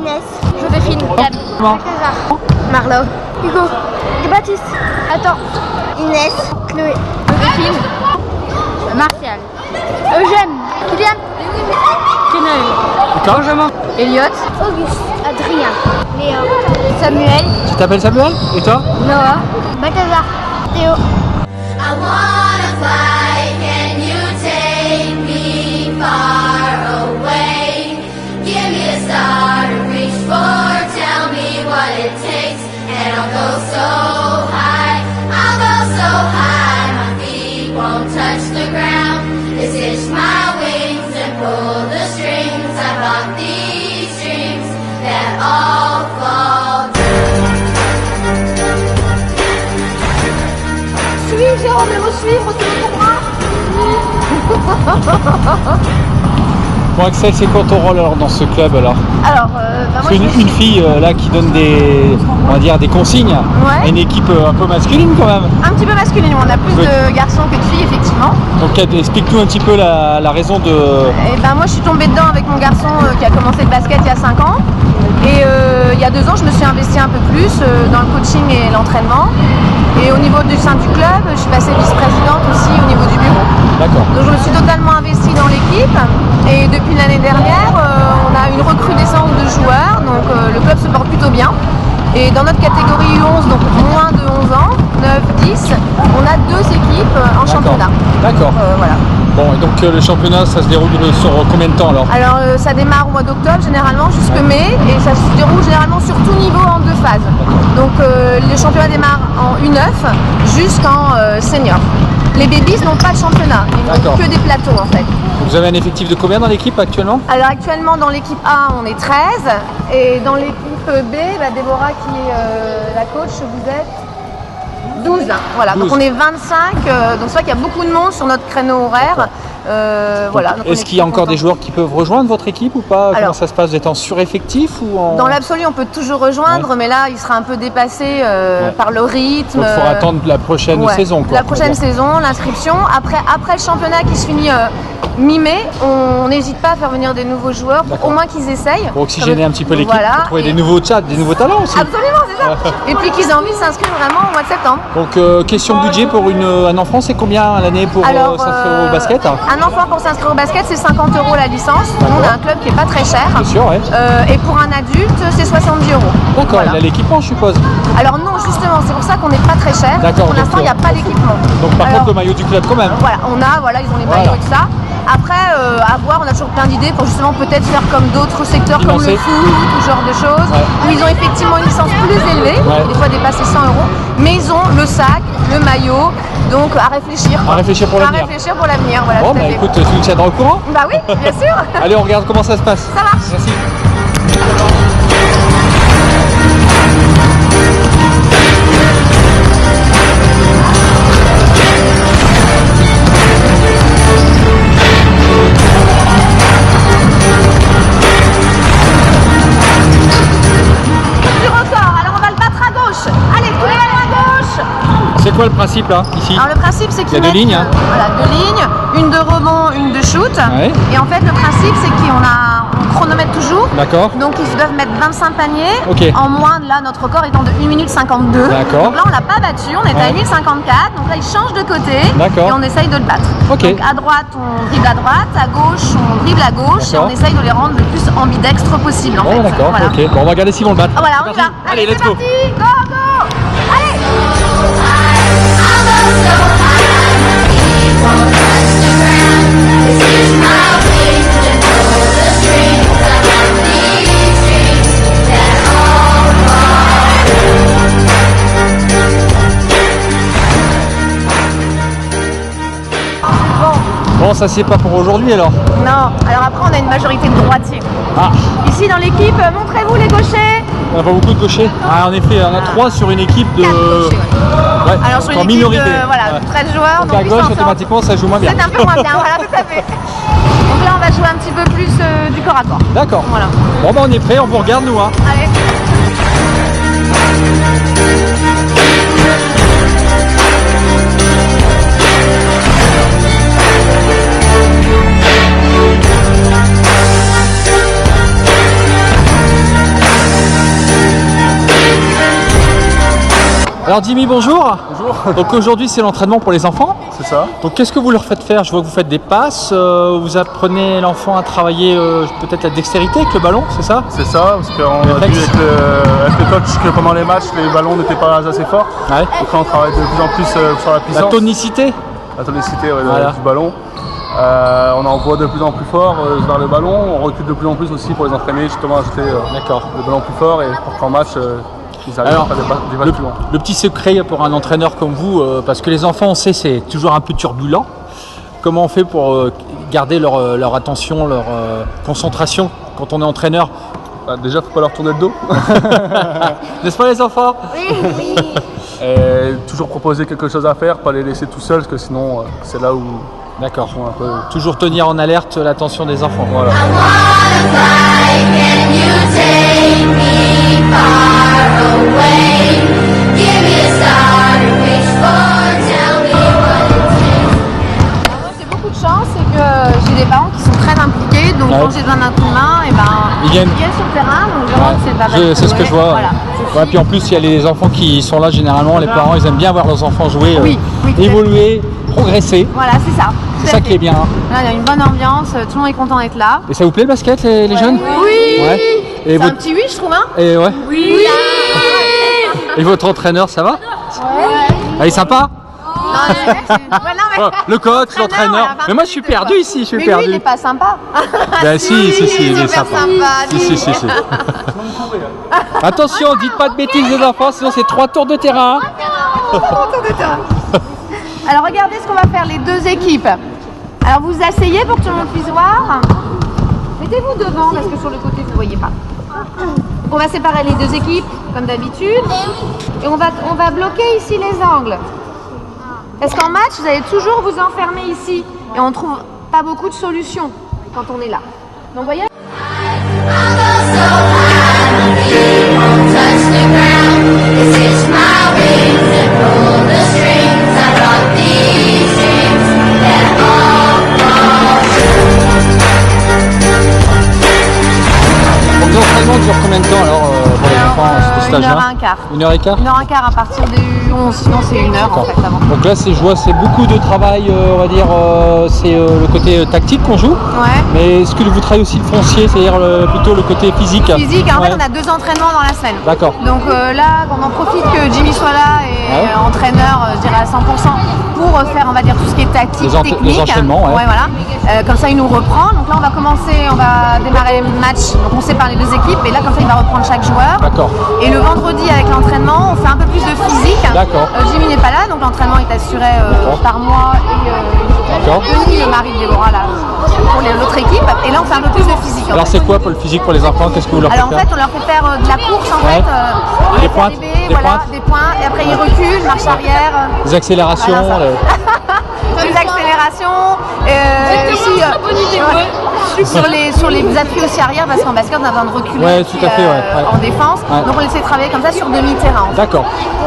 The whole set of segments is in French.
Inès. Joséphine. Gab. Balthazar. Marlo. Hugo. Et Baptiste. Attends. Inès. Chloé. Joséphine. Martial. Eugène. Kylian. Kenel. Benjamin. Elliot. Auguste. Adrien. Léo. Samuel. Tu t'appelles Samuel? Et toi? Noah. Balthazar. Théo. I wanna fly, can you take me far away? Give me a star to reach for, tell me what it takes, and I'll go so high, my feet won't touch the ground. Just hitch my wings and pull the strings. I bought these dreams that all fall down. Suis Jérôme, il faut suivre, tu me comprends? Bon Axel, c'est quoi ton rôle alors dans ce club alors? Alors, moi C'est une fille là qui donne des, on va dire, des consignes à une équipe un peu masculine quand même. un petit peu masculine, on a plus de garçons que de filles effectivement. Donc explique-nous un petit peu la raison de... Et ben moi je suis tombée dedans avec mon garçon qui a commencé le basket il y a 5 ans. Et il y a 2 ans je me suis investie un peu plus dans le coaching et l'entraînement. Et au niveau du sein du club, je suis passée vice-présidente aussi au niveau du bureau. D'accord. Donc je me suis totalement investie dans l'équipe. Et depuis l'année dernière, on a une recrudescence de joueurs. Donc le club se porte plutôt bien. Et dans notre catégorie U11, donc moins de 11 ans, 9-10, on a 2 équipes en championnat. D'accord. Voilà. Bon, et donc le championnat, ça se déroule sur combien de temps alors? Alors ça démarre au mois d'octobre généralement jusque mai et ça se déroule généralement sur tout niveau en 2 phases. Donc le championnat démarre en U9 jusqu'en senior. Les babies n'ont pas de championnat, ils n'ont que des plateaux en fait. Vous avez un effectif de combien dans l'équipe actuellement? Alors actuellement dans l'équipe A on est 13 et dans l'équipe B, Déborah qui est la coach, vous êtes 12. Voilà, 12. Donc on est 25, donc c'est vrai qu'il y a beaucoup de monde sur notre créneau horaire. Voilà, est-ce qu'il y a encore des joueurs qui peuvent rejoindre votre équipe ou pas? Comment ça se passe? Vous êtes en sureffectif ou en... Dans l'absolu, on peut toujours rejoindre, mais là, il sera un peu dépassé par le rythme. Donc il faudra attendre la prochaine saison. Quoi, la prochaine saison, l'inscription. Après le championnat qui se finit mi-mai, on n'hésite pas à faire venir des nouveaux joueurs, pour au moins qu'ils essayent. Pour oxygéner un petit peu l'équipe, voilà, pour trouver des nouveaux talents aussi. Absolument, c'est ça. Et puis qu'ils aient envie de s'inscrire vraiment au mois de septembre. Donc question budget pour un enfant, c'est combien à l'année pour s'inscrire au basket? Un enfant pour s'inscrire au basket, c'est 50 € la licence. Nous, on a un club qui n'est pas très cher. Bien sûr, ouais. Et pour un adulte, c'est 70 €. D'accord, voilà. Il a l'équipement, je suppose. Alors non, justement, c'est pour ça qu'on n'est pas très cher. D'accord. Pour l'instant, il n'y a pas d'équipement. Donc par contre, le maillot du club quand même. Voilà, ils ont les maillots et tout ça. Après, à voir, on a toujours plein d'idées pour justement peut-être faire comme d'autres secteurs comme le foot, ce genre de choses, où ils ont effectivement une licence plus élevée, des fois dépasser 100 €, mais ils ont le sac, le maillot, donc à réfléchir. À réfléchir pour l'avenir. À réfléchir pour l'avenir, voilà. Bon, bah écoute, tu nous tiendras au courant? Bah oui, bien sûr. Allez, on regarde comment ça se passe. Ça marche. Merci. C'est quoi le principe là, ici? Alors le principe c'est qu'il y a 2 lignes. Voilà, 2 lignes, une de rebond, une de shoot. Ouais. Et en fait le principe c'est on chronomètre toujours. D'accord. Donc ils doivent mettre 25 paniers en moins de là, notre record étant de 1 minute 52. D'accord. Donc là on l'a pas battu, on est à 1 minute 54. Donc là il change de côté et on essaye de le battre. Okay. Donc à droite on dribble à droite, à gauche on dribble à gauche et on essaye de les rendre le plus ambidextres possible en fait. D'accord, voilà. ok. Bon, on va regarder si on le bat. Voilà, on y va. Allez, let's c'est go. parti. Go, go. Allez. Bon, ça c'est pas pour aujourd'hui alors? Non, alors après on a une majorité de droitiers. Ah. Ici dans l'équipe, montrez-vous les gauchers. On n'a pas beaucoup de gauchers. Ah, en effet, on a 3 sur une équipe de... 4 gauchers, ouais. Ouais, alors sur une en équipe minorité. de 13 joueurs. Donc à gauche, automatiquement, ça joue moins bien. C'est un peu moins bien, voilà, tout à fait. Donc là, on va jouer un petit peu plus du corps à corps. D'accord. Voilà. Bon, bah on est prêt, on vous regarde nous. Hein. Allez. Alors Jimmy, bonjour. Bonjour. Donc aujourd'hui c'est l'entraînement pour les enfants. C'est ça. Donc qu'est-ce que vous leur faites faire? Je vois que vous faites des passes, vous apprenez l'enfant à travailler peut-être la dextérité avec le ballon, c'est ça? C'est ça, parce qu'on a vu avec le coach que pendant les matchs, les ballons n'étaient pas assez forts. Ouais. Donc là on travaille de plus en plus sur la puissance. La tonicité? La tonicité du ballon. On envoie de plus en plus fort vers le ballon, on recule de plus en plus aussi pour les entraîner, justement à jeter le ballon plus fort et pour qu'en match ils arrivent à faire des balles plus loin. Le petit secret pour un entraîneur comme vous, parce que les enfants on sait c'est toujours un peu turbulent, comment on fait pour garder leur attention, leur concentration quand on est entraîneur? Déjà faut pas leur tourner le dos. N'est-ce pas les enfants? Oui. Et toujours proposer quelque chose à faire, pas les laisser tout seuls, parce que sinon c'est là où... D'accord. Toujours tenir en alerte l'attention des enfants. Voilà. I wanna fly, can you take me far away? Give me a star to reach for, tell me what it takes. J'ai beaucoup de chance, c'est que j'ai des parents qui sont très impliqués, donc quand j'ai besoin d'un coup de main, ils viennent sur le terrain, donc je rentre, c'est le baba. C'est ce que je vois. Voilà. Ouais, puis en plus il y a les enfants qui sont là généralement, les parents ils aiment bien voir leurs enfants jouer, évoluer, progresser. Voilà, c'est ça. C'est ça qui est bien. Là, il y a une bonne ambiance, tout le monde est content d'être là. Et ça vous plaît le basket les jeunes? Oui. Ouais. Et C'est un petit oui, je trouve, hein? Et ouais. Oui. Et votre entraîneur, ça va? Ouais. Il est sympa? Non, le coach, l'entraîneur. Mais moi je suis perdu ici, je suis mais perdu. lui, il est pas sympa. Ben si, il est super sympa. Si. Attention, dites pas de bêtises les enfants, sinon c'est 3 tours de terrain. Alors regardez ce qu'on va faire, les deux équipes. Alors vous vous asseyez pour que tout le monde puisse voir. Mettez-vous devant parce que sur le côté vous ne voyez pas. Donc on va séparer les deux équipes comme d'habitude. Et on va bloquer ici les angles. Parce qu'en match, vous allez toujours vous enfermer ici. Et on ne trouve pas beaucoup de solutions quand on est là. Donc voyez. I'll go so high, my feet won't touch the ground. It's just my wings that pull the strings. I brought these dreams that all fall Donc l'entraînement dure combien de temps alors pour les enfants ce stage-là? 1h15. 1h15. 1h15 à partir du 11, sinon c'est 1 heure en fait avant. Donc là je vois c'est beaucoup de travail, on va dire, c'est le côté tactique qu'on joue. Ouais. Mais est-ce que vous travaillez aussi le foncier, c'est-à-dire plutôt le côté physique? Physique, en fait on a 2 entraînements dans la semaine. D'accord. Donc là, on en profite que Jimmy soit là et entraîneur, je dirais à 100%, pour faire, on va dire, tout ce qui est tactique, technique. Les enchaînements, ouais, voilà. Comme ça, il nous reprend. Donc là, on va démarrer le match. Donc on sépare les 2 équipes et là, comme ça, il va reprendre chaque joueur. D'accord. Et le vendredi, avec l'entraînement, on fait un peu plus de physique. D'accord. Jimmy n'est pas là, donc l'entraînement est assuré par moi et Denis, le mari de Déborah, là, pour l'autre équipe. Et là, on fait un peu plus de physique. Alors c'est quoi pour le physique pour les enfants? Qu'est-ce que vous leur faites faire? Alors en fait, on leur fait faire de la course en fait. Des pointes, des points. Et après, ils reculent, marche arrière. Des accélérations. Des accélérations. Sur les appuis aussi arrière, parce qu'en basket, on a besoin de reculer en défense. Donc on essaie de travailler comme ça sur demi-terrain. D'accord.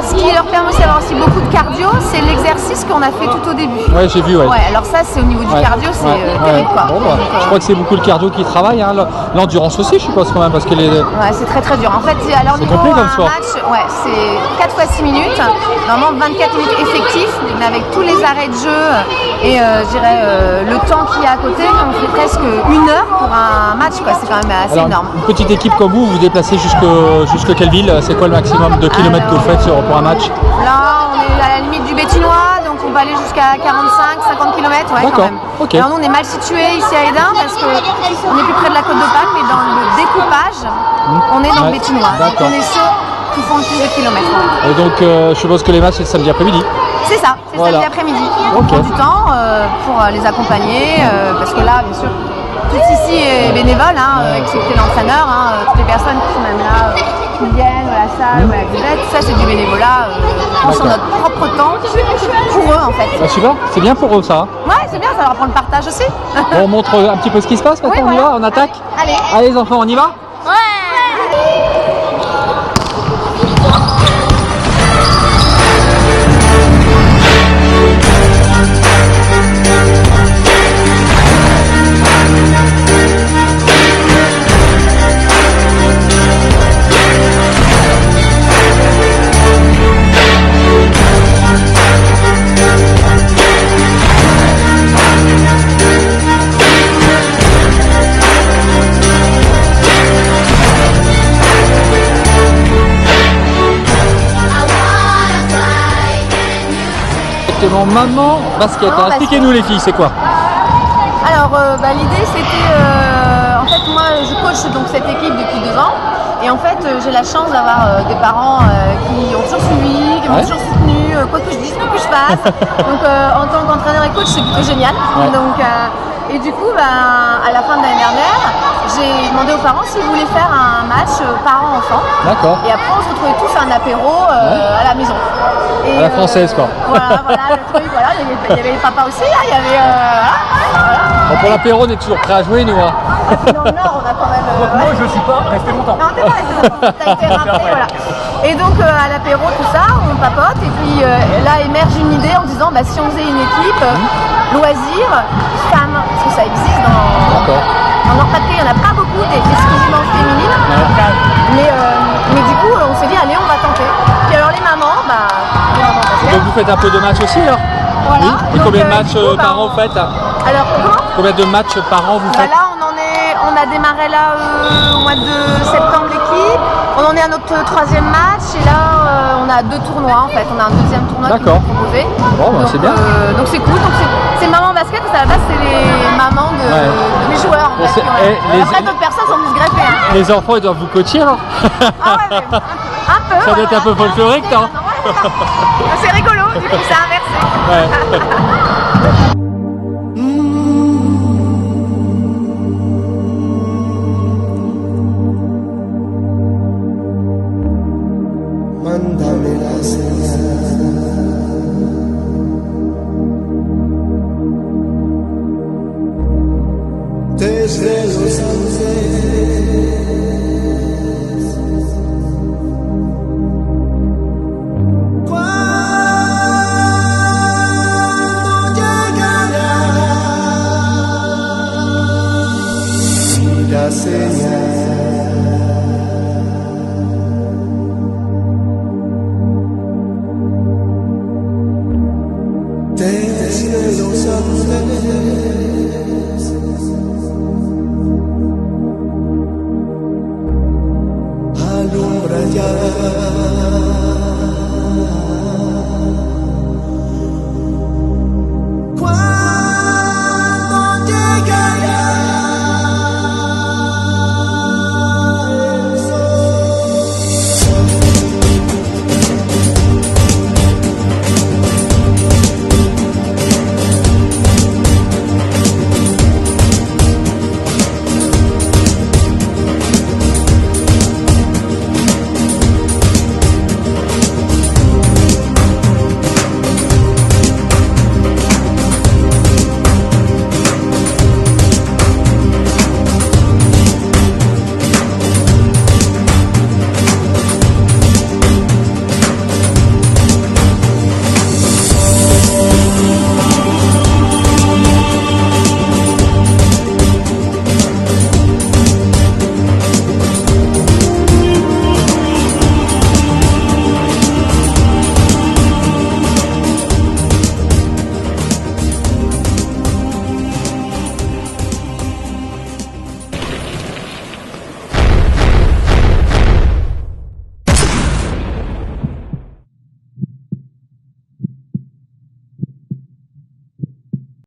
Ce qui leur permet aussi d'avoir aussi beaucoup de cardio, c'est l'exercice qu'on a fait tout au début. Ouais, j'ai vu. Ouais, alors ça, c'est au niveau du cardio, c'est terrible quoi. Bon, je crois que c'est beaucoup le cardio qui travaille, hein. L'endurance aussi, je suppose quand même, parce que les. Ouais, c'est très très dur. En fait, alors niveau complet comme un sport. match, c'est 4 fois 6 minutes, normalement 24 minutes effectifs, mais avec tous les arrêts de jeu et je dirais le temps qu'il y a à côté, on fait presque 1 heure pour un match, quoi. C'est quand même assez énorme. Une petite équipe comme vous, vous déplacez jusque quelle ville? C'est quoi le maximum de kilomètres que vous faites pour un match? Là, on est à la limite du Bétinois, donc on peut aller jusqu'à 45-50 km, quand même. Okay. Alors nous, on est mal situé ici à Hesdin parce qu'on est plus près de la côte de Pâques, mais dans le découpage, on est dans le Bétinois. Donc on est ceux qui font le plus de kilomètres. Et donc, je suppose que les matchs, c'est le samedi après-midi? C'est ça, c'est samedi après-midi. On prend du temps pour les accompagner, parce que là, bien sûr, tout ici est bénévole, excepté l'entraîneur, toutes les personnes qui sont même là, qui viennent à la salle, à la buvette, tout ça c'est du bénévolat, sur notre propre temps, pour eux en fait. Bah, super, c'est bien pour eux ça. Ouais, c'est bien, ça leur apprend le partage aussi. Bon, on montre un petit peu ce qui se passe maintenant, on y va, on attaque. Allez les enfants, on y va? justement Maman Basket. Maman Expliquez-nous les filles, c'est quoi? Alors l'idée c'était, en fait moi je coach donc cette équipe depuis 2 ans et en fait j'ai la chance d'avoir des parents qui ont toujours suivi, qui m'ont toujours soutenu, quoi que je dise, quoi que je fasse. Donc en tant qu'entraîneur et coach c'est plutôt génial. Donc, et du coup à la fin de l'année dernière j'ai demandé aux parents s'ils voulaient faire un match parents-enfants. D'accord. Et après on se retrouvait tous à un apéro à la maison. Et, à la française quoi. Voilà, le truc, voilà, il y avait les papas aussi, là, il y avait voilà. Bon, pour l'apéro on est toujours prêt à jouer nous. Hein. Dans le Nord, on a quand même. Moi je suis pas resté longtemps. Non, t'es pas resté longtemps. T'as été rappelé, voilà. Et donc à l'apéro, tout ça, on papote. Et puis là émerge une idée en disant bah, si on faisait une équipe loisirs, femmes, parce que ça existe en Nord-Pas-de-Calais, il n'y en a pas beaucoup, des exclusivement féminines. Mais du coup, on s'est dit allez, on va tenter. Puis alors les mamans, les mamans basket. Donc vous faites un peu de matchs aussi alors? Voilà. Oui. Et donc, combien de matchs du coup, par an vous faites? Alors comment? Combien de matchs par an vous faites? Là, on a démarré là au mois de septembre l'équipe. On en est à notre 3e match et là on a 2 tournois en fait. On a un 2e tournoi qui nous est proposé. Bon, bah, c'est bien. Donc c'est cool. Donc c'est Maman Basket parce qu'à la base c'est les mamans de mes joueurs. En fait, après d'autres personnes sont venues se greffer. Hein. Les enfants ils doivent vous coacher alors? Ah ouais, mais un peu. Ça doit être un peu folklorique, non? C'est rigolo. Du coup c'est inversé. Mándame la señal desde los Andes. ¿Cuándo llegará la señal? Desde los Andes alumbra ya